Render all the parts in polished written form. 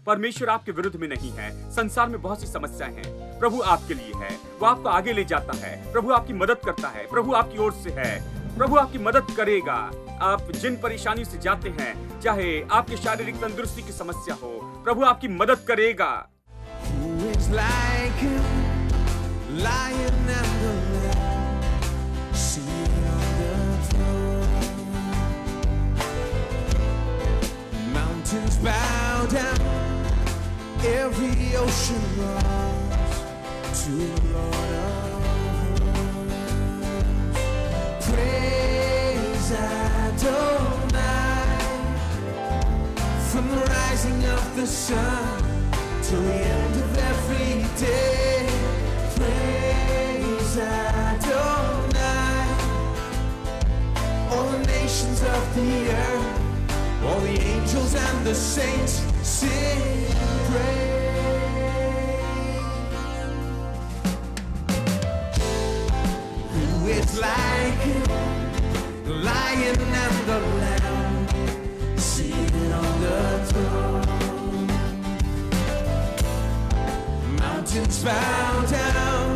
परमेश्वर आपके विरुद्ध में नहीं है। संसार में बहुत सी समस्याएं हैं, प्रभु आपके लिए है, वो आपको आगे ले जाता है। प्रभु आपकी मदद करता है, प्रभु आपकी ओर से है, प्रभु आपकी मदद करेगा। आप जिन परेशानियों से जाते हैं, चाहे आपकी शारीरिक तंदुरुस्ती की समस्या हो, प्रभु आपकी मदद करेगा। Mountains bow down, every ocean roars to the Lord of hosts. Praise Adonai, from the rising of the sun till the end of every day. Praise Adonai, all the nations of the earth, all the angels and the saints sing praise. Who is like him, the Lion and the Lamb, seated on the throne? Mountains bow down,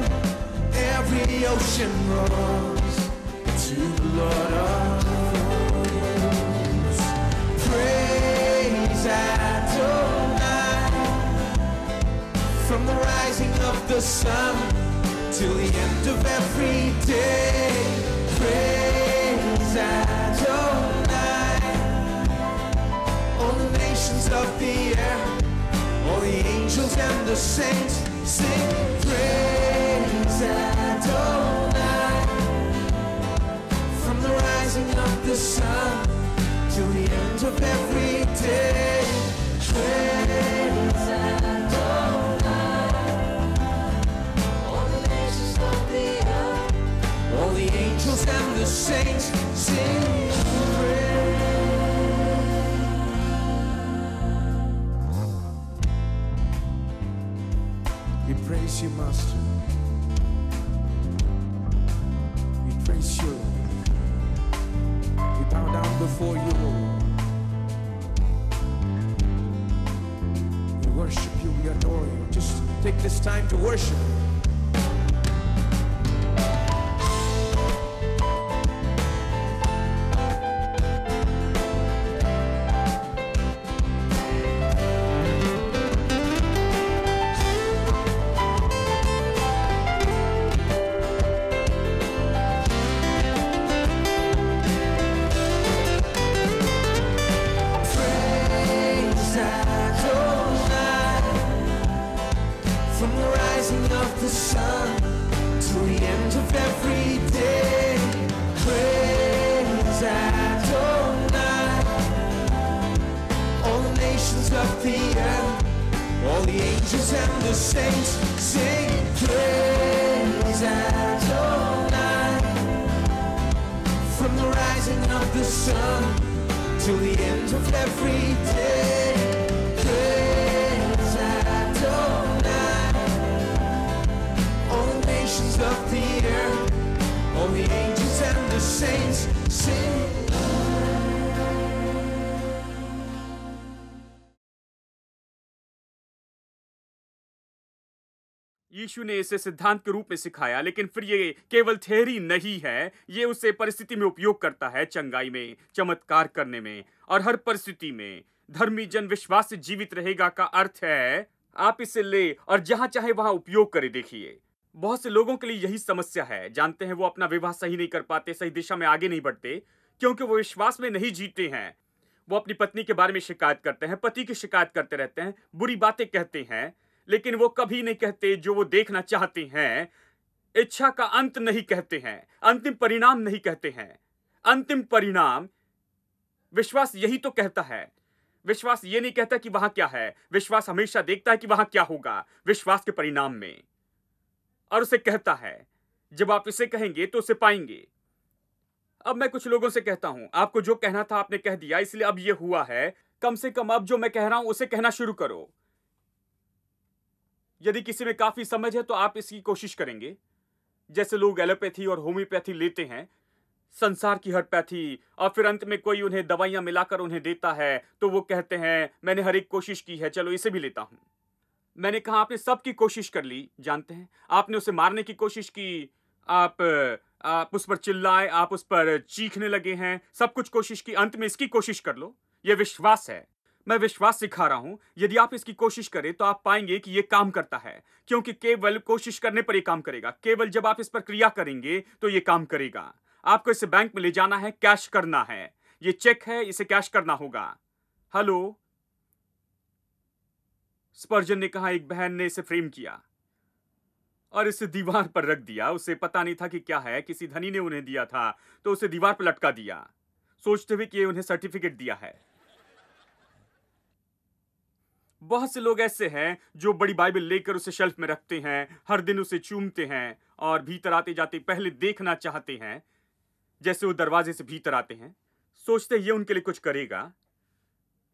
every ocean roars to the Lord of Praise Adonai, from the rising of the sun till the end of every day. Praise Adonai, all the nations of the earth, all the angels and the saints sing praise Adonai, from the rising of the sun till the end of every day. Praise Adonai, all the nations of the earth, all the angels and the saints sing praise. We praise you, Master. We praise you, Lord. We bow down before you, Lord. We worship you, we adore you. Just take this time to worship. यीशु ने इसे सिद्धांत के रूप में सिखाया, लेकिन फिर ये केवल थ्योरी नहीं है, ये उसे परिस्थिति में उपयोग करता है, चंगाई में, चमत्कार करने में, और हर परिस्थिति में धर्मी जन विश्वास से जीवित रहेगा का अर्थ है आप इसे ले और जहां चाहे वहां उपयोग करे। देखिए, बहुत से लोगों के लिए यही समस्या है। जानते हैं, वो अपना विवाह सही नहीं कर पाते, सही दिशा में आगे नहीं बढ़ते, क्योंकि वो विश्वास में नहीं जीते हैं। वो अपनी पत्नी के बारे में शिकायत करते हैं, पति की शिकायत करते रहते हैं, बुरी बातें कहते हैं, लेकिन वो कभी नहीं कहते जो वो देखना चाहते हैं। इच्छा का अंत नहीं कहते हैं, अंतिम परिणाम नहीं कहते हैं। अंतिम परिणाम विश्वास यही तो कहता है। विश्वास ये नहीं कहता कि वहां क्या है, विश्वास हमेशा देखता है कि वहां क्या होगा विश्वास के परिणाम में, और उसे कहता है जब आप इसे कहेंगे तो उसे पाएंगे। अब मैं कुछ लोगों से कहता हूं, आपको जो कहना था आपने कह दिया, इसलिए अब ये हुआ है, कम से कम अब जो मैं कह रहा हूं उसे कहना शुरू करो। यदि किसी में काफी समझ है तो आप इसकी कोशिश करेंगे। जैसे लोग एलोपैथी और होम्योपैथी लेते हैं, संसार की हर पैथी, और फिर अंत में कोई उन्हें दवाइयां मिलाकर उन्हें देता है तो वो कहते हैं मैंने हर एक कोशिश की है, चलो इसे भी लेता हूं। मैंने कहा आपने सबकी कोशिश कर ली, जानते हैं आपने उसे मारने की कोशिश की, आप आप उस पर चिल्लाए, आप उस पर चीखने लगे हैं, सब कुछ कोशिश की, अंत में इसकी कोशिश कर लो। यह विश्वास है। मैं विश्वास सिखा रहा हूं, यदि आप इसकी कोशिश करें तो आप पाएंगे कि यह काम करता है, क्योंकि केवल कोशिश करने पर यह काम करेगा। केवल जब आप इस पर क्रिया करेंगे तो यह काम करेगा। आपको इसे बैंक में ले जाना है, कैश करना है। यह चेक है, इसे कैश करना होगा। हेलो, स्पर्जन ने कहा। एक बहन ने इसे फ्रेम किया और इसे दीवार पर रख दिया। उसे पता नहीं था कि क्या है, किसी धनी ने उन्हें दिया था तो उसे दीवार पर लटका दिया, सोचते हुए कि ये उन्हें सर्टिफिकेट दिया है। बहुत से लोग ऐसे हैं जो बड़ी बाइबल लेकर उसे शेल्फ में रखते हैं, हर दिन उसे चूमते हैं और भीतर आते जाते पहले देखना चाहते हैं, जैसे वो दरवाजे से भीतर आते हैं, सोचते ये उनके लिए कुछ करेगा।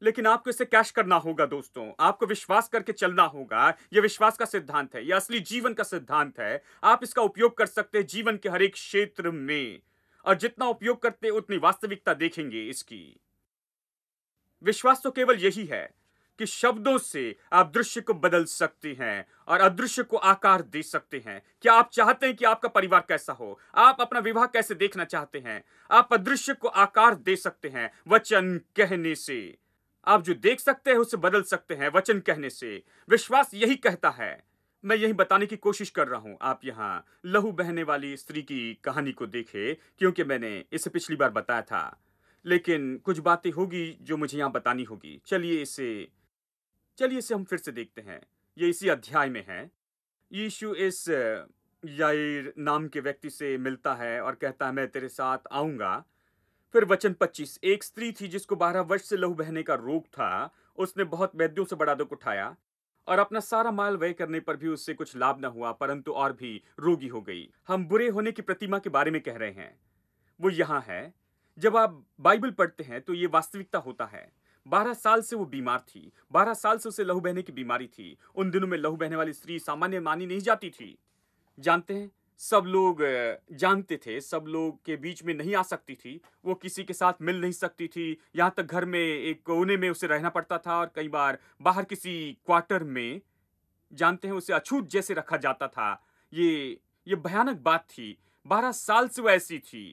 लेकिन आपको इसे कैश करना होगा दोस्तों, आपको विश्वास करके चलना होगा। यह विश्वास का सिद्धांत है, यह असली जीवन का सिद्धांत है। आप इसका उपयोग कर सकते हैं जीवन के हर एक क्षेत्र में, और जितना उपयोग करते उतनी वास्तविकता देखेंगे इसकी। विश्वास तो केवल यही है कि शब्दों से आप दृश्य को बदल सकते हैं और अदृश्य को आकार दे सकते हैं। क्या आप चाहते हैं कि आपका परिवार कैसा हो? आप अपना विवाह कैसे देखना चाहते हैं? आप अदृश्य को आकार दे सकते हैं वचन कहने से। आप जो देख सकते हैं उसे बदल सकते हैं वचन कहने से। विश्वास यही कहता है। मैं यही बताने की कोशिश कर रहा हूं। आप यहां लहू बहने वाली स्त्री की कहानी को देखें, क्योंकि मैंने इसे पिछली बार बताया था, लेकिन कुछ बातें होगी जो मुझे यहां बतानी होगी। चलिए इसे हम फिर से देखते हैं। ये इसी अध्याय में है। यीशु इस याईर नाम के व्यक्ति से मिलता है और कहता है मैं तेरे साथ आऊंगा। फिर वचन 25, एक स्त्री थी जिसको 12 वर्ष से लहू बहने का रोग था। उसने बहुत वैद्यों से बड़ा दुख उठाया और अपना सारा माल व्यय करने पर भी उससे कुछ लाभ न हुआ, परंतु और भी रोगी हो गई। हम बुरे होने की प्रतिमा के बारे में कह रहे हैं, वो यहां है। जब आप बाइबल पढ़ते हैं तो ये वास्तविकता होता है। 12 साल से वो बीमार थी, 12 साल से उसे लहू बहने की बीमारी थी। उन दिनों में लहू बहने वाली स्त्री सामान्य मानी नहीं जाती थी। जानते हैं, सब लोग जानते थे, सब लोग के बीच में नहीं आ सकती थी, वो किसी के साथ मिल नहीं सकती थी। यहाँ तक घर में एक कोने में उसे रहना पड़ता था और कई बार बाहर किसी क्वार्टर में, जानते हैं, उसे अछूत जैसे रखा जाता था। ये भयानक बात थी। 12 साल से वो ऐसी थी,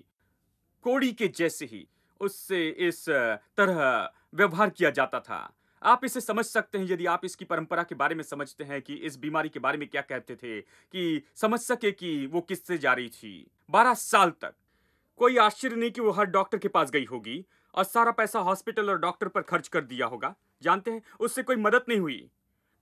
कोड़ी के जैसे ही उससे इस तरह व्यवहार किया जाता था। आप इसे समझ सकते हैं यदि आप इसकी परंपरा के बारे में समझते हैं कि इस बीमारी के बारे में क्या कहते थे, कि समझ सके कि वो किससे जा रही थी 12 साल तक। कोई आश्चर्य नहीं कि वो हर डॉक्टर के पास गई होगी और सारा पैसा हॉस्पिटल और डॉक्टर पर खर्च कर दिया होगा। जानते हैं, उससे कोई मदद नहीं हुई।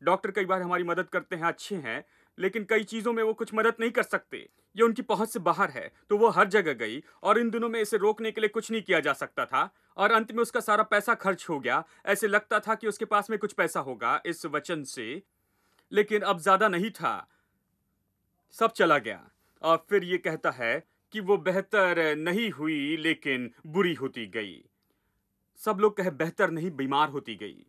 डॉक्टर कई बार हमारी मदद करते हैं, अच्छे हैं, लेकिन कई चीजों में वो कुछ मदद नहीं कर सकते, ये उनकी पहुंच से बाहर है। तो वो हर जगह गई और इन दिनों में इसे रोकने के लिए कुछ नहीं किया जा सकता था और अंत में उसका सारा पैसा खर्च हो गया। ऐसे लगता था कि उसके पास में कुछ पैसा होगा इस वचन से, लेकिन अब ज्यादा नहीं था, सब चला गया। और फिर ये कहता है कि वो बेहतर नहीं हुई लेकिन बुरी होती गई। सब लोग कहे बेहतर नहीं, बीमार होती गई।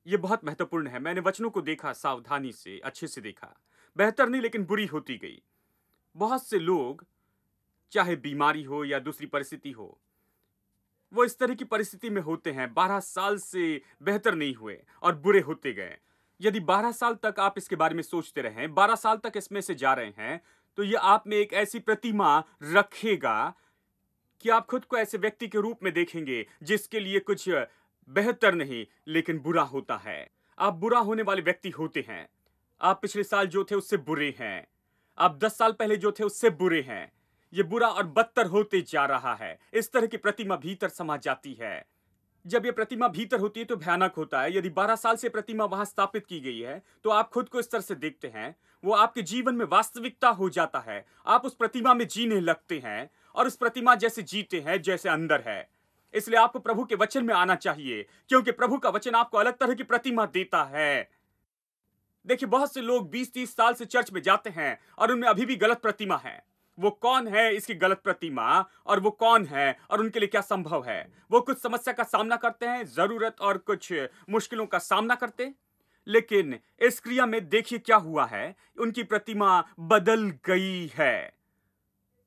ये बहुत महत्वपूर्ण है। मैंने वचनों को देखा, सावधानी से, अच्छे से देखा। बेहतर नहीं लेकिन बुरी होती गई। बहुत से लोग, चाहे बीमारी हो या दूसरी परिस्थिति हो, वो इस तरह की परिस्थिति में होते हैं। 12 साल से बेहतर नहीं हुए और बुरे होते गए। यदि 12 साल तक आप इसके बारे में सोचते रहे, 12 साल तक इसमें से जा रहे हैं, तो ये आप में एक ऐसी प्रतिमा रखेगा कि आप खुद को ऐसे व्यक्ति के रूप में देखेंगे जिसके लिए कुछ बेहतर नहीं लेकिन बुरा होता है। आप बुरा होने वाले व्यक्ति होते हैं। आप पिछले साल जो थे उससे बुरे हैं। आप 10 साल पहले जो थे उससे बुरे हैं। ये बुरा और बदतर होते जा रहा है। इस तरह की प्रतिमा भीतर समा जाती है। जब ये प्रतिमा भीतर होती है तो भयानक होता है। यदि 12 साल से प्रतिमा वहां स्थापित की गई है तो आप खुद को इस तरह से देखते हैं, वो आपके जीवन में वास्तविकता हो जाता है। आप उस प्रतिमा में जीने लगते हैं और उस प्रतिमा जैसे जीते हैं जैसे अंदर है। इसलिए आपको प्रभु के वचन में आना चाहिए, क्योंकि प्रभु का वचन आपको अलग तरह की प्रतिमा देता है। देखिए, बहुत से लोग 20-30 साल से चर्च में जाते हैं और उनमें अभी भी गलत प्रतिमा है। वो कौन है इसकी गलत प्रतिमा, और वो कौन है और उनके लिए क्या संभव है। वो कुछ समस्या का सामना करते हैं, जरूरत और कुछ मुश्किलों का सामना करते, लेकिन इस क्रिया में देखिए क्या हुआ है, उनकी प्रतिमा बदल गई है।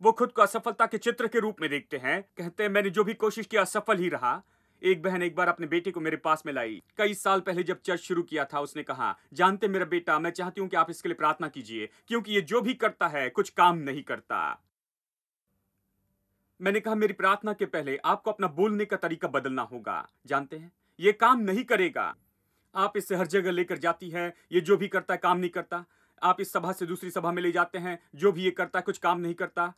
वो खुद को असफलता के चित्र के रूप में देखते हैं। कहते हैं मैंने जो भी कोशिश की असफल ही रहा। एक बहन एक बार अपने बेटे को मेरे पास में लाई। कई साल पहले जब चर्च शुरू किया था, उसने कहा, जानते मेरा बेटा, मैं चाहती हूं कि आप इसके लिए प्रार्थना कीजिए, क्योंकि ये जो भी करता है कुछ काम नहीं करता। मैंने कहा मेरी प्रार्थना के पहले आपको अपना बोलने का तरीका बदलना होगा। जानते हैं ये काम नहीं करेगा। आप इसे हर जगह लेकर जाती है, ये जो भी करता है काम नहीं करता। आप इस सभा से दूसरी सभा में ले जाते हैं, जो भी ये करता है कुछ काम नहीं करता।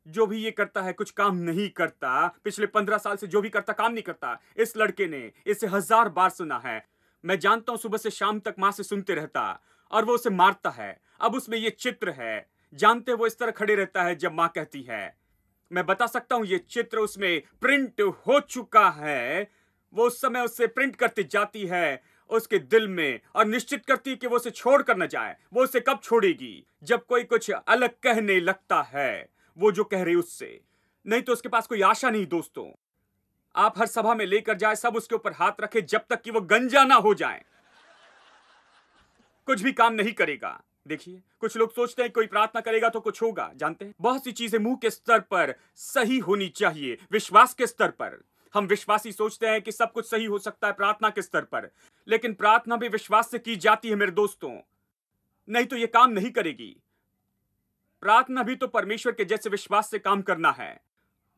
जो भी ये करता है कुछ काम नहीं करता। पिछले 15 साल से जो भी करता काम नहीं करता। इस लड़के ने इसे 1000 बार सुना है। मैं जानता हूं सुबह से शाम तक मां से सुनते रहता और वो उसे मारता है। अब उसमें ये चित्र है। जानते वो इस तरह खड़े रहता है जब मां कहती है। मैं बता सकता हूं ये चित्र उसमें प्रिंट हो चुका है। वो उस समय उससे प्रिंट करती जाती है उसके दिल में और निश्चित करती है कि वो उसे छोड़ कर न जाए। वो उसे कब छोड़ेगी? जब कोई कुछ अलग कहने लगता है, वो जो कह रही उससे। नहीं तो उसके पास कोई आशा नहीं। दोस्तों, आप हर सभा में लेकर जाए, सब उसके ऊपर हाथ रखे जब तक कि वो गंजा ना हो जाए, कुछ भी काम नहीं करेगा। देखिए, कुछ लोग सोचते हैं कोई प्रार्थना करेगा तो कुछ होगा। जानते हैं बहुत सी चीजें मुंह के स्तर पर सही होनी चाहिए, विश्वास के स्तर पर। हम विश्वासी सोचते हैं कि सब कुछ सही हो सकता है प्रार्थना के स्तर पर, लेकिन प्रार्थना भी विश्वास से की जाती है मेरे दोस्तों, नहीं तो यह काम नहीं करेगी। प्रार्थना भी तो परमेश्वर के जैसे विश्वास से काम करना है।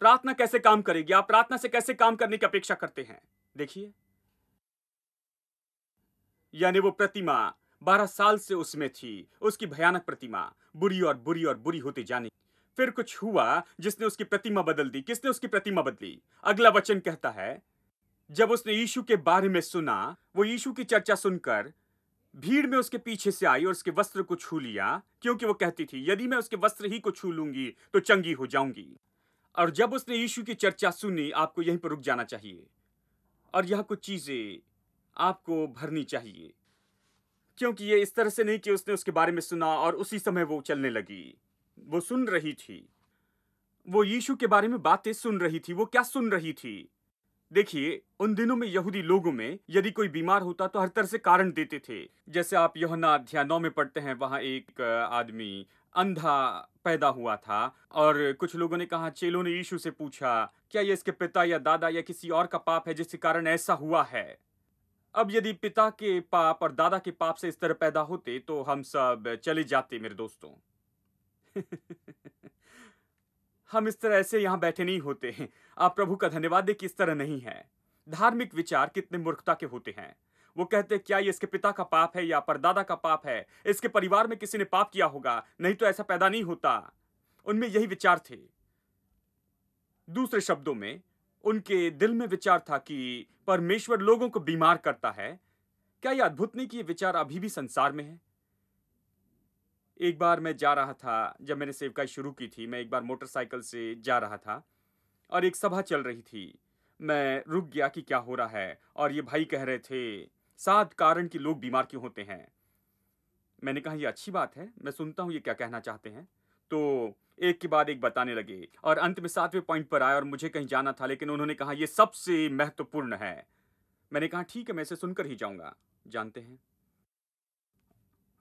प्रार्थना कैसे काम करेगी? आप प्रार्थना से कैसे काम करने की अपेक्षा करते हैं? देखिए, यानी वो प्रतिमा 12 साल से उसमें थी, उसकी भयानक प्रतिमा, बुरी और बुरी और बुरी होती जानी। फिर कुछ हुआ जिसने उसकी प्रतिमा बदल दी। किसने उसकी प्रतिमा बदली? अगला वचन कहता है, जब उसने यीशु के बारे में सुना, वो यीशु की चर्चा सुनकर भीड़ में उसके पीछे से आई और उसके वस्त्र को छू लिया, क्योंकि वो कहती थी यदि मैं उसके वस्त्र ही को छू लूंगी तो चंगी हो जाऊंगी। और जब उसने यीशु की चर्चा सुनी, आपको यहीं पर रुक जाना चाहिए और यह कुछ चीजें आपको भरनी चाहिए, क्योंकि ये इस तरह से नहीं कि उसने उसके बारे में सुना और उसी समय वो चलने लगी। वो सुन रही थी, वो यीशु के बारे में बातें सुन रही थी। वो क्या सुन रही थी? देखिए, उन दिनों में यहूदी लोगों में यदि कोई बीमार होता तो हर तरह से कारण देते थे। जैसे आप यूहन्ना अध्याय 9 में पढ़ते हैं, वहां एक आदमी अंधा पैदा हुआ था और कुछ लोगों ने कहा, चेलों ने यीशु से पूछा, क्या ये इसके पिता या दादा या किसी और का पाप है जिसके कारण ऐसा हुआ है? अब यदि पिता के पाप और दादा के पाप से इस तरह पैदा होते तो हम सब चले जाते मेरे दोस्तों। हम इस तरह ऐसे यहां बैठे नहीं होते हैं। आप प्रभु का धन्यवाद दें कि इस तरह नहीं है। धार्मिक विचार कितने मूर्खता के होते हैं। वो कहते हैं क्या ये इसके पिता का पाप है या परदादा का पाप है, इसके परिवार में किसी ने पाप किया होगा, नहीं तो ऐसा पैदा नहीं होता। उनमें यही विचार थे। दूसरे शब्दों में, उनके दिल में विचार था कि परमेश्वर लोगों को बीमार करता है। क्या यह अद्भुत नहीं कि यह विचार अभी भी संसार में है? एक बार मैं जा रहा था, जब मैंने सेवकाई शुरू की थी, मैं एक बार मोटरसाइकिल से जा रहा था और एक सभा चल रही थी। मैं रुक गया कि क्या हो रहा है और ये भाई कह रहे थे 7 कारण कि लोग बीमार क्यों होते हैं। मैंने कहा ये अच्छी बात है, मैं सुनता हूं ये क्या कहना चाहते हैं। तो एक के बाद एक बताने लगे और अंत में 7वें पॉइंट पर आए और मुझे कहीं जाना था, लेकिन उन्होंने कहा ये सबसे महत्वपूर्ण है। मैंने कहा ठीक है, मैं इसे सुनकर ही जाऊंगा। जानते हैं,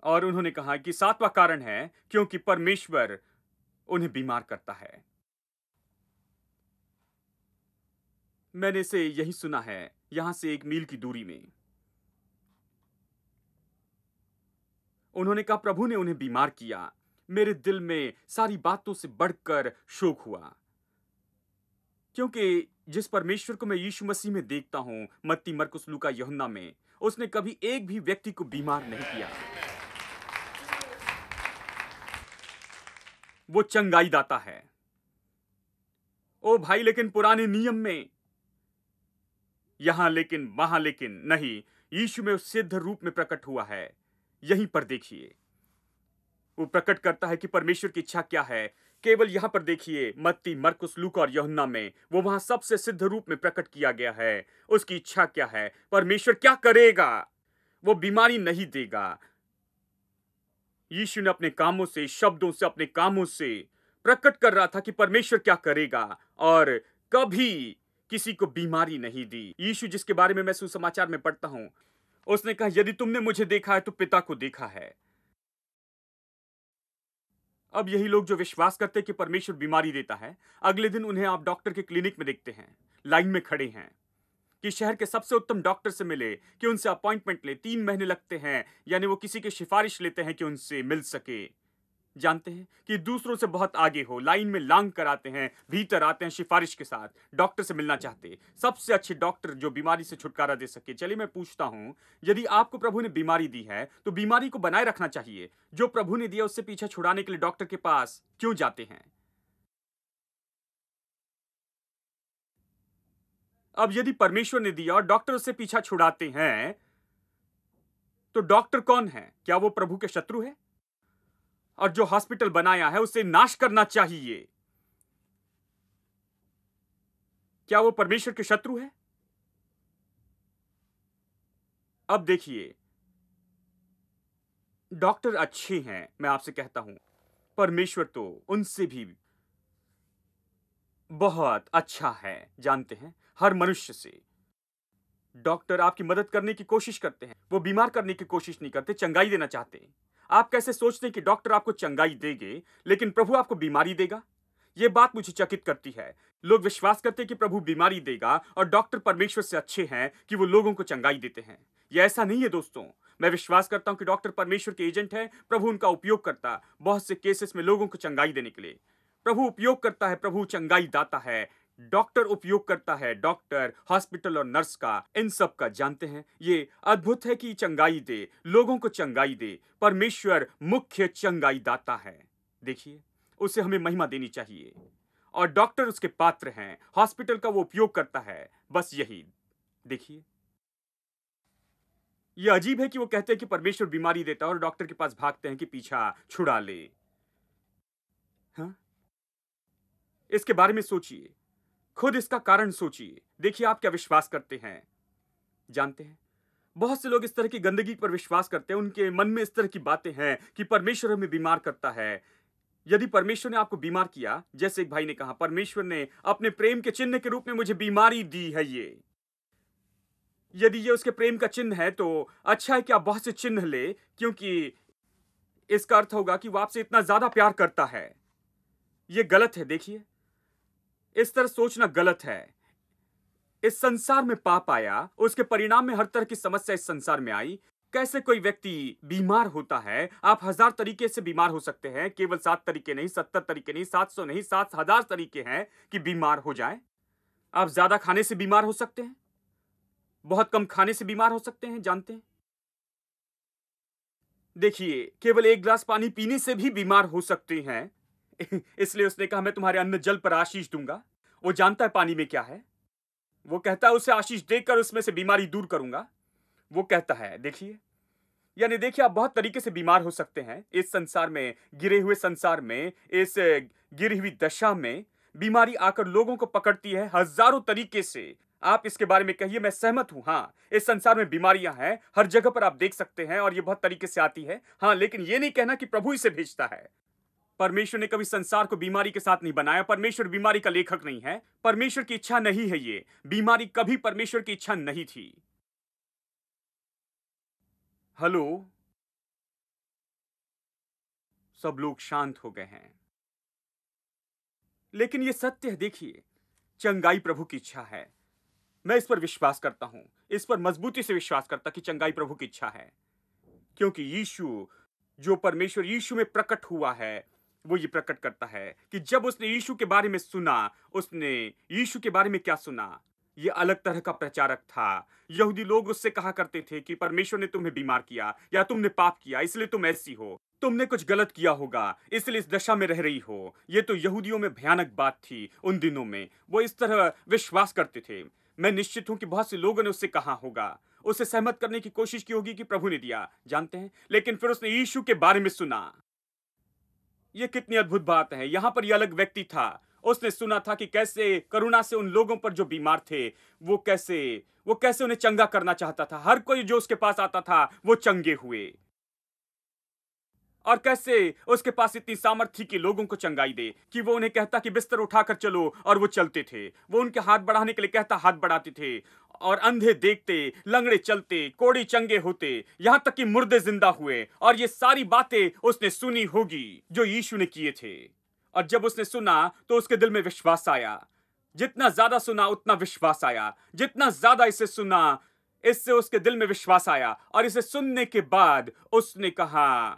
और उन्होंने कहा कि 7वां कारण है क्योंकि परमेश्वर उन्हें बीमार करता है। मैंने इसे यही सुना है, यहां से 1 मील की दूरी में। उन्होंने कहा प्रभु ने उन्हें बीमार किया। मेरे दिल में सारी बातों से बढ़कर शोक हुआ, क्योंकि जिस परमेश्वर को मैं यीशु मसीह में देखता हूं, मत्ती, मरकुस, लूका, यूहन्ना में, उसने कभी एक भी व्यक्ति को बीमार नहीं किया। वो चंगाई दाता है। ओ भाई, लेकिन पुराने नियम में यहां लेकिन वहां लेकिन नहीं, यीशु में उस सिद्ध रूप में प्रकट हुआ है। यहीं पर देखिए, वो प्रकट करता है कि परमेश्वर की इच्छा क्या है। केवल यहां पर देखिए, मत्ती, मरकुस, लूका और यूहन्ना में वो वहां सबसे सिद्ध रूप में प्रकट किया गया है। उसकी इच्छा क्या है, परमेश्वर क्या करेगा। वो बीमारी नहीं देगा। यीशु ने अपने कामों से, शब्दों से, अपने कामों से प्रकट कर रहा था कि परमेश्वर क्या करेगा, और कभी किसी को बीमारी नहीं दी। यीशु जिसके बारे में मैं सुसमाचार में पढ़ता हूं, उसने कहा यदि तुमने मुझे देखा है तो पिता को देखा है। अब यही लोग जो विश्वास करते हैं कि परमेश्वर बीमारी देता है, अगले दिन उन्हें आप डॉक्टर के क्लिनिक में देखते हैं, लाइन में खड़े हैं कि शहर के सबसे उत्तम डॉक्टर से मिले, कि उनसे अपॉइंटमेंट ले। 3 महीने लगते हैं, यानी वो किसी की सिफारिश लेते हैं कि उनसे मिल सके। जानते हैं कि दूसरों से बहुत आगे हो, लाइन में लांग कर आते हैं, भीतर आते हैं सिफारिश के साथ, डॉक्टर से मिलना चाहते, सबसे अच्छे डॉक्टर जो बीमारी से छुटकारा दे सके। चलिए मैं पूछता हूं, यदि आपको प्रभु ने बीमारी दी है तो बीमारी को बनाए रखना चाहिए। जो प्रभु ने दिया उससे पीछा छुड़ाने के लिए डॉक्टर के पास क्यों जाते हैं? अब यदि परमेश्वर ने दिया और डॉक्टर उससे पीछा छुड़ाते हैं, तो डॉक्टर कौन है? क्या वो प्रभु के शत्रु है? और जो हॉस्पिटल बनाया है उसे नाश करना चाहिए, क्या वो परमेश्वर के शत्रु है? अब देखिए, डॉक्टर अच्छे हैं, मैं आपसे कहता हूं, परमेश्वर तो उनसे भी बहुत अच्छा है। जानते हैं, हर मनुष्य से डॉक्टर आपकी मदद करने की कोशिश करते हैं, वो बीमार करने की कोशिश नहीं करते, चंगाई देना चाहते हैं। आप कैसे सोचते हैं कि डॉक्टर आपको चंगाई देंगे लेकिन प्रभु आपको बीमारी देगा? यह बात मुझे चकित करती है। लोग विश्वास करते हैं कि प्रभु बीमारी देगा और डॉक्टर परमेश्वर से अच्छे हैं कि वो लोगों को चंगाई देते हैं। यह ऐसा नहीं है दोस्तों। मैं विश्वास करता हूं कि डॉक्टर परमेश्वर के एजेंट है, प्रभु उनका उपयोग करता बहुत से केसेस में लोगों को चंगाई देने के लिए। प्रभु उपयोग करता है, प्रभु चंगाई दाता है। डॉक्टर उपयोग करता है, डॉक्टर, हॉस्पिटल और नर्स का, इन सब का। जानते हैं, ये अद्भुत है कि चंगाई दे, लोगों को चंगाई दे। परमेश्वर मुख्य चंगाई दाता है। देखिए, उसे हमें महिमा देनी चाहिए और डॉक्टर उसके पात्र हैं, हॉस्पिटल का वो उपयोग करता है, बस यही। देखिए, यह अजीब है कि वो कहते हैं कि परमेश्वर बीमारी देता है और डॉक्टर के पास भागते हैं कि पीछा छुड़ा ले। हाँ? इसके बारे में सोचिए, खुद इसका कारण सोचिए। देखिए, आप क्या विश्वास करते हैं? जानते हैं, बहुत से लोग इस तरह की गंदगी पर विश्वास करते हैं। उनके मन में इस तरह की बातें हैं कि परमेश्वर हमें बीमार करता है। यदि परमेश्वर ने आपको बीमार किया, जैसे एक भाई ने कहा, परमेश्वर ने अपने प्रेम के चिन्ह के रूप में मुझे बीमारी दी है, यदि ये उसके प्रेम का चिन्ह है तो अच्छा है कि आप बहुत से चिन्ह ले, क्योंकि इसका अर्थ होगा कि वो आपसे इतना ज्यादा प्यार करता है। यह गलत है। देखिए, इस तरह सोचना गलत है। इस संसार में पाप आया, उसके परिणाम में हर तरह की समस्या इस संसार में आई। कैसे कोई व्यक्ति बीमार होता है? आप 1000 तरीके से बीमार हो सकते हैं, केवल 7 तरीके नहीं, 70 तरीके नहीं, 700 नहीं, 7000 तरीके हैं कि बीमार हो जाए। आप ज्यादा खाने से बीमार हो सकते हैं, बहुत कम खाने से बीमार हो सकते हैं। जानते हैं, देखिए, केवल 1 गिलास पानी पीने से भी बीमार हो सकते हैं। इसलिए उसने कहा, मैं तुम्हारे अन्न जल पर आशीष दूंगा। वो जानता है पानी में क्या है। वो कहता है, उसे आशीष देकर उसमें से बीमारी दूर करूंगा। वो कहता है, देखिए, यानी देखिए, आप बहुत तरीके से बीमार हो सकते हैं इस संसार में, गिरे हुए संसार में, इस गिरी हुई दशा में बीमारी आकर लोगों को पकड़ती है हजारों तरीके से। आप इसके बारे में कहिए, मैं सहमत हूं। हाँ, इस संसार में बीमारियां हैं, हर जगह पर आप देख सकते हैं और ये बहुत तरीके से आती है। हाँ, लेकिन ये नहीं कहना कि प्रभु इसे भेजता है। परमेश्वर ने कभी संसार को बीमारी के साथ नहीं बनाया। परमेश्वर बीमारी का लेखक नहीं है। परमेश्वर की इच्छा नहीं है ये। बीमारी कभी परमेश्वर की इच्छा नहीं थी। हेलो, सब लोग शांत हो गए हैं, लेकिन ये सत्य है। देखिए, चंगाई प्रभु की इच्छा है। मैं इस पर विश्वास करता हूं, इस पर मजबूती से विश्वास करता कि चंगाई प्रभु की इच्छा है, क्योंकि यीशु, जो परमेश्वर यीशु में प्रकट हुआ है, वो ये प्रकट करता है कि जब उसने यीशु के बारे में सुना, उसने यीशु के बारे में क्या सुना? ये अलग तरह का प्रचारक था। यहूदी लोग उससे कहा करते थे कि परमेश्वर ने तुम्हें बीमार किया, या तुमने पाप किया इसलिए तुम ऐसी हो, तुमने कुछ गलत किया होगा इसलिए इस दशा में रह रही हो। ये तो यहूदियों में भयानक बात थी। उन दिनों में वो इस तरह विश्वास करते थे। मैं निश्चित हूं कि बहुत से लोगों ने उससे कहा होगा, उसे सहमत करने की कोशिश की होगी कि प्रभु ने दिया। जानते हैं, लेकिन फिर उसने यीशु के बारे में सुना। यह कितनी अद्भुत बात है। यहां पर यह अलग व्यक्ति था। उसने सुना था कि कैसे करुणा से उन लोगों पर जो बीमार थे, वो कैसे उन्हें चंगा करना चाहता था। हर कोई जो उसके पास आता था वो चंगे हुए, और कैसे उसके पास इतनी सामर्थ्य कि लोगों को चंगाई दे, कि वो उन्हें कहता कि बिस्तर उठाकर चलो और वो चलते थे। वो उनके हाथ बढ़ाने के लिए कहता, हाथ बढ़ाते थे। और अंधे देखते, लंगड़े चलते, कोढ़ी चंगे होते, यहां तक कि मुर्दे जिंदा हुए। और ये सारी बातें उसने सुनी होगी जो यीशु ने किए थे। और जब उसने सुना तो उसके दिल में विश्वास आया। जितना ज्यादा सुना उतना विश्वास आया। जितना ज्यादा इसे सुना, इससे उसके दिल में विश्वास आया। और इसे सुनने के बाद उसने कहा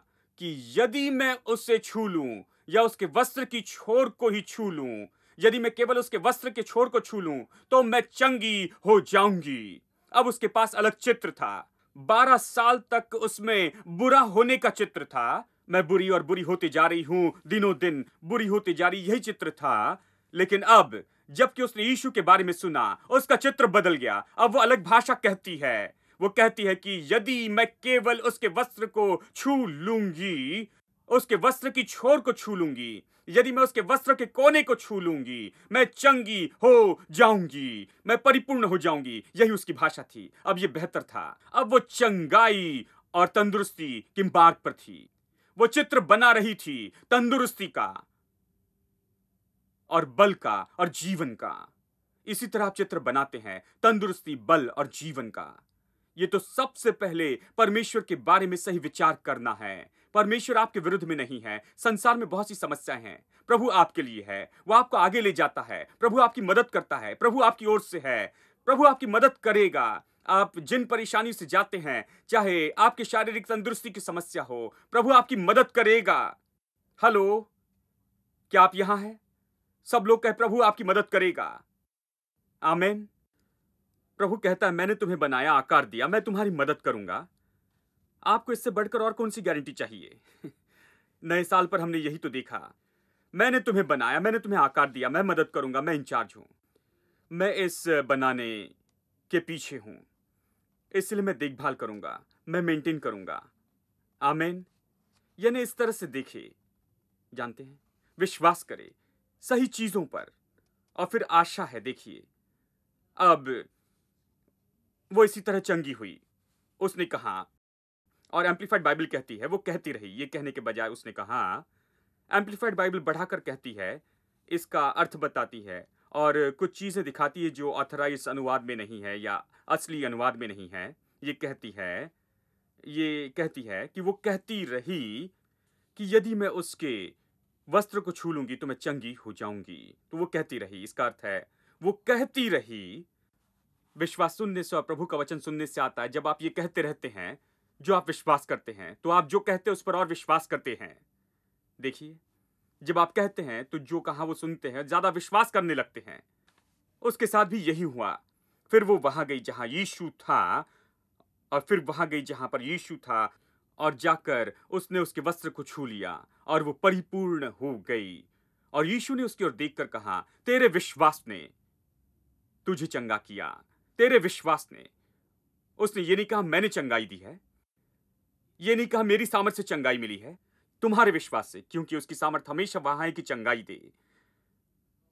कि यदि मैं उसे छू लूं या उसके वस्त्र की छोर को ही छू लूं, यदि मैं केवल उसके वस्त्र के छोर को छू लूं तो मैं चंगी हो जाऊंगी। अब उसके पास अलग चित्र था। 12 साल तक उसमें बुरा होने का चित्र था। मैं बुरी और बुरी होती जा रही हूं, दिनों दिन बुरी होती जा रही, यही चित्र था। लेकिन अब जबकि उसने यीशु के बारे में सुना, उसका चित्र बदल गया। अब वो अलग भाषा कहती है। वो कहती है कि यदि मैं केवल उसके वस्त्र को छू लूंगी, उसके वस्त्र की छोर को छू लूंगी, यदि मैं उसके वस्त्र के कोने को छू लूंगी, मैं चंगी हो जाऊंगी, मैं परिपूर्ण हो जाऊंगी। यही उसकी भाषा थी। अब ये बेहतर था। अब वो चंगाई और तंदुरुस्ती की मार्ग पर थी। वो चित्र बना रही थी तंदुरुस्ती का और बल का और जीवन का। इसी तरह आप चित्र बनाते हैं तंदुरुस्ती, बल और जीवन का। ये तो सबसे पहले परमेश्वर के बारे में सही विचार करना है। परमेश्वर आपके विरुद्ध में नहीं है। संसार में बहुत सी समस्याएं हैं, प्रभु आपके लिए है। वो आपको आगे ले जाता है। प्रभु आपकी मदद करता है। प्रभु आपकी ओर से है। प्रभु आपकी मदद करेगा। आप जिन परेशानी से जाते हैं, चाहे आपकी शारीरिक तंदुरुस्ती की समस्या हो, प्रभु आपकी मदद करेगा। हेलो, क्या आप यहां हैं? सब लोग कहे प्रभु आपकी मदद करेगा। आमीन। प्रभु कहता है मैंने तुम्हें बनाया, आकार दिया, मैं तुम्हारी मदद करूंगा। आपको इससे बढ़कर और कौन सी गारंटी चाहिए? नए साल पर हमने यही तो देखा। मैंने तुम्हें बनाया, मैंने तुम्हें आकार दिया, मैं मदद करूंगा, मैं इंचार्ज हूं, मैं इस बनाने के पीछे हूं, इसलिए मैं देखभाल करूंगा, मैं मेंटेन करूंगा। आमीन। यानी इस तरह से देखे, जानते हैं, विश्वास करे सही चीजों पर और फिर आशा है। देखिए, अब वो इसी तरह चंगी हुई। उसने कहा, और एम्पलीफाइड बाइबल कहती है, वो कहती रही, ये कहने के बजाय उसने कहा, एम्पलीफाइड बाइबल बढ़ाकर कहती है, इसका अर्थ बताती है और कुछ चीजें दिखाती है जो ऑथराइज अनुवाद में नहीं है या असली अनुवाद में नहीं है। ये कहती है कि वो कहती रही कि यदि मैं उसके वस्त्र को छू लूंगी तो मैं चंगी हो जाऊंगी। तो वो कहती रही, इसका अर्थ है वो कहती रही। विश्वास सुनने से और प्रभु का वचन सुनने से आता है। जब आप ये कहते रहते हैं, जो आप विश्वास करते हैं, तो आप जो कहते हैं उस पर और विश्वास करते हैं। देखिए, जब आप कहते हैं तो जो कहा वो सुनते हैं, ज्यादा विश्वास करने लगते हैं। उसके साथ भी यही हुआ। फिर वो वहां गई जहां यीशु था, और फिर वहां गई जहां पर यीशु था, और जाकर उसने उसके वस्त्र को छू लिया और वो परिपूर्ण हो गई। और यीशु ने उसकी ओर देखकर कहा, तेरे विश्वास ने तुझे चंगा किया। तेरे विश्वास ने। उसने ये नहीं कहा मैंने चंगाई दी है, ये नहीं कहा मेरी सामर्थ से चंगाई मिली है, तुम्हारे विश्वास से, क्योंकि उसकी सामर्थ हमेशा वहां है कि चंगाई दे।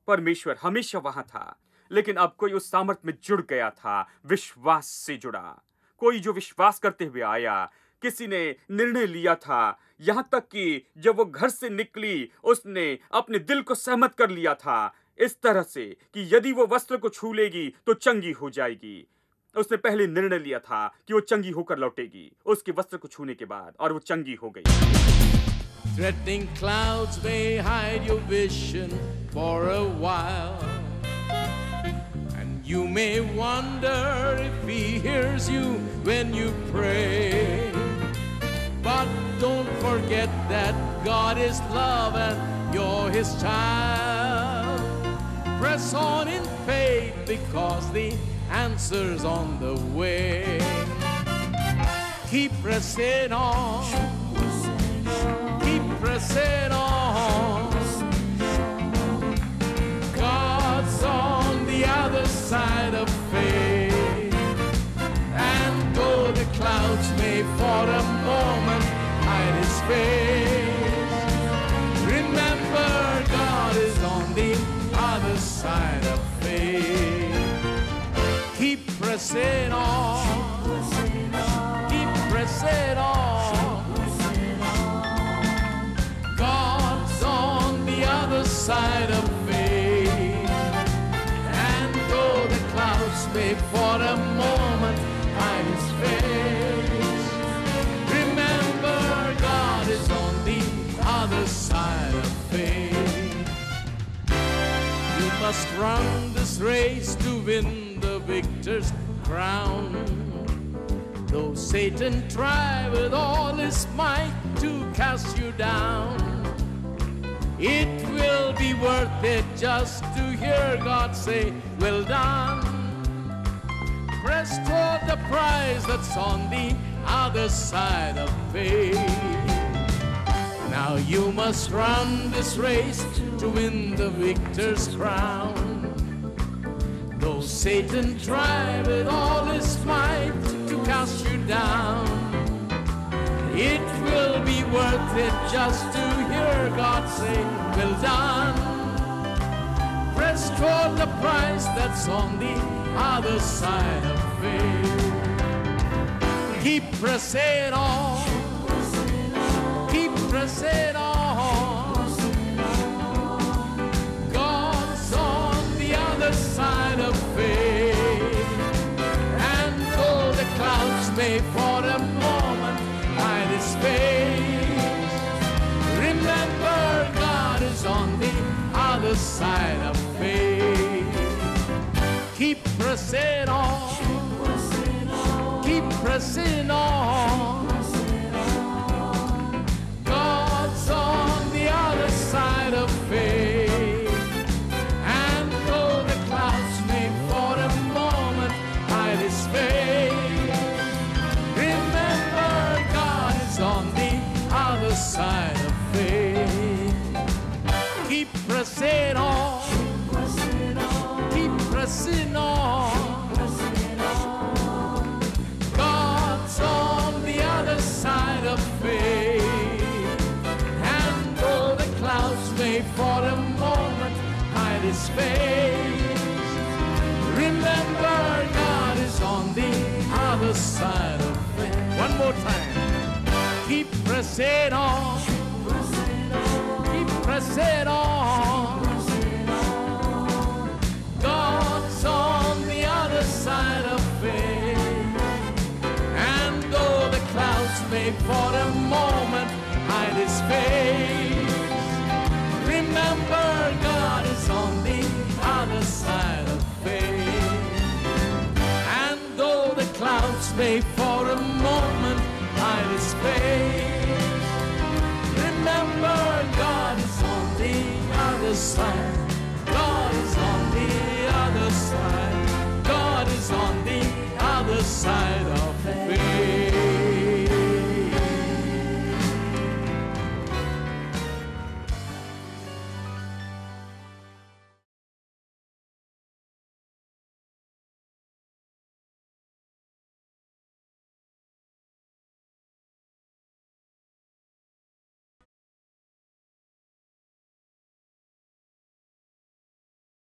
परमेश्वर हमेशा वहां था, लेकिन अब कोई उस सामर्थ में जुड़ गया था, विश्वास से जुड़ा। कोई जो विश्वास करते हुए आया, किसी ने निर्णय लिया था, यहां तक कि जब वो घर से निकली उसने अपने दिल को सहमत कर लिया था इस तरह से कि यदि वो वस्त्र को छू लेगी तो चंगी हो जाएगी। उसने पहले निर्णय लिया था कि वो चंगी होकर लौटेगी उसके वस्त्र को छूने के बाद, और वो चंगी हो गई। Threatening clouds may hide your vision for a while, and you may wonder if he hears you when you pray. But don't forget that God is love and you're his child. Press on in faith because the answer's on the way. Keep pressing on. Keep pressing on. God's on the other side of faith. And though the clouds may for a moment hide his face, remember God is on the other side of faith. Keep pressing on. Keep pressing on. God's on the other side of faith. And though the clouds may for a moment hide his face. Remember, God is on the other side of faith. You must run this race to win the victor's crown. Though Satan try with all his might to cast you down, it will be worth it just to hear God say, well done. Press toward the prize that's on the other side of faith. Now you must run this race to win the victor's crown. Though Satan try with all his might to cast you down, it will be worth it just to hear God say, well done. Press toward the prize that's on the other side of faith. Keep pressing on. Keep pressing on. God's on the other side of faith. And though the clouds may for a moment hide his face, remember God is on the other side of faith. Keep pressing on. Keep pressing on. God's on the other side of faith. And though the clouds may for a moment hide his face, remember God is on the other side of faith. Keep pressing on. Keep pressing on. God's on the other side of faith. And though the clouds may for a moment hide his face, remember God is on the other side of faith. One more time. Keep pressing on. Keep pressing on. God's on the other side of faith. And though the clouds may for a moment hide his face, remember God is on the other side of faith. And though the clouds may for a moment hide his face, remember God is on the other side. God is on the other side. God is on the other side of